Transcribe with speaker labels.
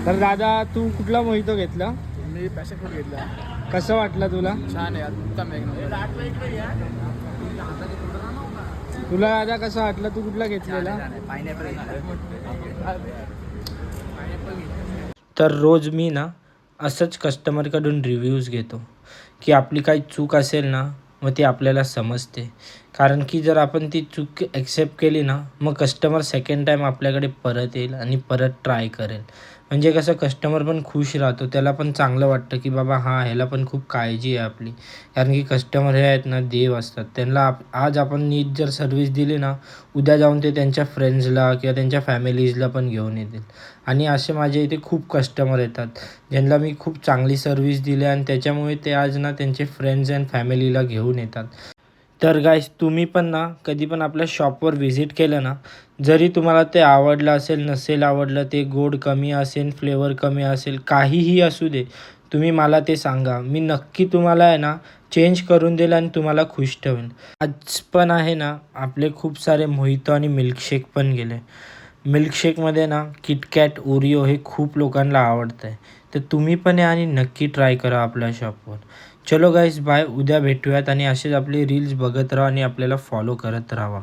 Speaker 1: तर दादा तू कुठला मोहितो घेतला?
Speaker 2: मी पॅशन फ्रूट घेतला.
Speaker 1: कसं वाटलं तुला?
Speaker 2: छान आहे, उत्तम आहे.
Speaker 1: तुला दादा कसं वाटलं? तू कुठला घेतलेला? तर रोज मी ना असंच कस्टमरकडून रिव्ह्यूज घेतो की आपली काही चूक असेल ना मग ती आपल्याला समजते. कारण की जर आपण ती चूक ॲक्सेप्ट केली ना मग कस्टमर सेकंड टाईम आपल्याकडे परत येईल आणि परत ट्राय करेल. म्हणजे कसं कस्टमर पण खुश राहतो, त्याला पण चांगलं वाटतं की बाबा हां ह्याला पण खूप काळजी आहे आपली. कारण की कस्टमर हे आहेत ना देव असतात. त्यांना आज आपण नीट जर सर्व्हिस दिली ना उद्या जाऊन ते त्यांच्या फ्रेंड्सला किंवा त्यांच्या फॅमिलीजला पण घेऊन येतील. आणि असे माझ्या इथे खूप कस्टमर येतात ज्यांना मी खूप चांगली सर्व्हिस दिली आणि त्याच्यामुळे ते आज ना त्यांचे फ्रेंड्स अँड फॅमिलीला घेऊन येतात. तर गाईस तुम्ही पण ना कधी पण आपल्या शॉपवर व्हिजिट केलं ना, जरी तुम्हाला ते आवडलं असेल नसेल आवडलं, ते गोड कमी असेल फ्लेवर कमी असेल काहीही असू दे, तुम्ही मला ते सांगा. मी नक्की तुम्हाला आहे ना चेंज करून देईल आणि तुम्हाला खुश ठेवेन. आज पण आहे ना आपले खूप सारे मोहितो आणि मिल्कशेक पण गेले. मिल्कशेकमध्ये ना किटकॅट ओरिओ हे खूप लोकांना आवडतं आहे. तर तुम्ही पण या आणि नक्की ट्राय करा आपल्या शॉपवर. चलो गाईज बाय. उद्या भेटूयात आणि असेच आपले रील्स बघत राहा आणि आपल्याला फॉलो करत राहा.